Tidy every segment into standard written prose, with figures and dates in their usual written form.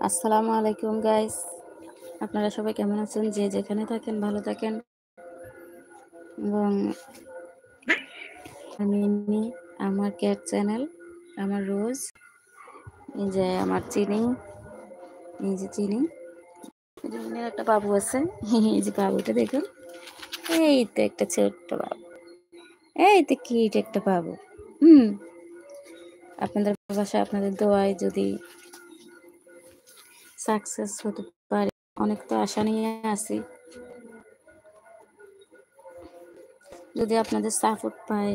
আসসালামু আলাইকুম গাইস, আপনারা সবাই কেমন আছেন? যে যেখানে থাকেন ভালো থাকেন। এবং আমি আমার ক্যাট চ্যানেল, আমার রোজ, এই যে আমার চিনি, এই যে চিনি, একটা বাবু আছে। এই যে বাবুটা দেখুন, এই তো একটা ছোট্ট বাবু, এই তো কিউট একটা বাবু। আপনাদের ভালোবাসা, আপনাদের দোয়ায় যদি সাকসেস হতে পারে, অনেক তো আশা নিয়ে আছি। যদি আপনাদের সাপোর্ট পাই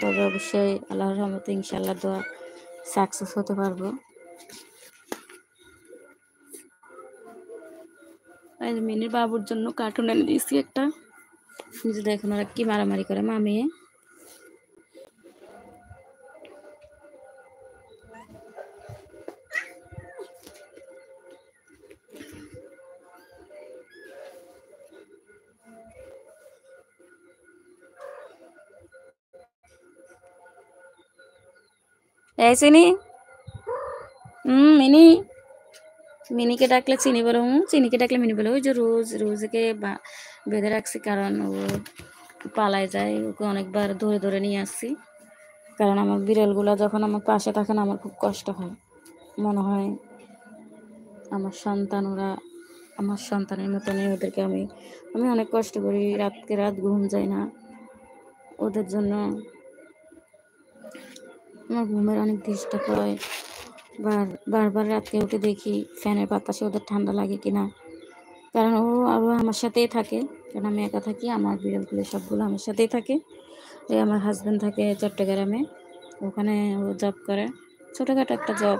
তবে অবশ্যই আল্লাহর রহমতে ইনশাআল্লাহ দোয়া সাকসেস হতে পারবো। মিনির বাবুর জন্য কার্টুন এনে দিয়েছি একটা, যে দেখুন ওরা কি মারামারি করে মামিয়ে। এই চিনি, মিনি, মিনিকে ডাকলে চিনি বলো, চিনিকে ডাকলে মিনি বলো। ওই যে রোজকে বেঁধে রাখছি, কারণ ও পালায় যায়। ওকে অনেকবার ধরে ধরে নিয়ে আসছি, কারণ আমার বিড়ালগুলো যখন আমার পাশে থাকে না, আমার খুব কষ্ট হয়। মনে হয় আমার সন্তান, ওরা আমার সন্তানের মতনই। ওদেরকে আমি অনেক কষ্ট করি, রাতকে রাত ঘুম যায় না ওদের জন্য। আমার ঘুমের অনেক ডিস্টার্ব হয়। বারবার রাতকে উঠে দেখি ফ্যানের বাতাসে ওদের ঠান্ডা লাগে কিনা, কারণ ও আরও আমার সাথেই থাকে। কারণ আমি একা থাকি, আমার বিড়ালগুলো সবগুলো আমার সাথেই থাকে। এই আমার হাজব্যান্ড থাকে চট্টগ্রামে, ওখানে ও জব করে, ছোটোখাটো একটা জব।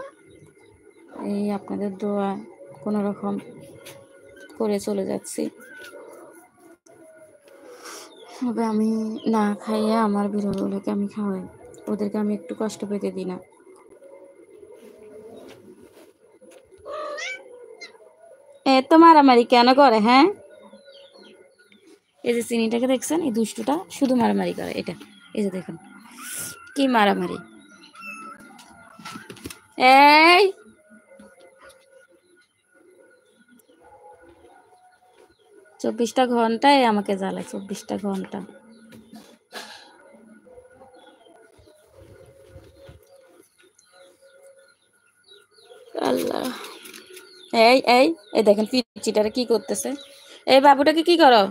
এই আপনাদের দোয়া কোনো রকম করে চলে যাচ্ছি। তবে আমি না খাইয়ে আমার বিড়ালগুলোকে আমি খাওয়াই, ওদেরকে আমি একটু কষ্ট পেতে দিই না। এত মারামারি কেন করে? হ্যাঁ, এই যে চিনিটাকে দেখছেন, এই দুষ্টুটা শুধু মারামারি করে। এটা এই যে দেখুন কি মারামারি। এই 24টা ঘন্টায় আমাকে জ্বালায়, 24টা ঘন্টা। আল্লাহ। এই এই এই দেখেন পিচিটারে কি করতেছে। এই বাবুটাকে কি করো?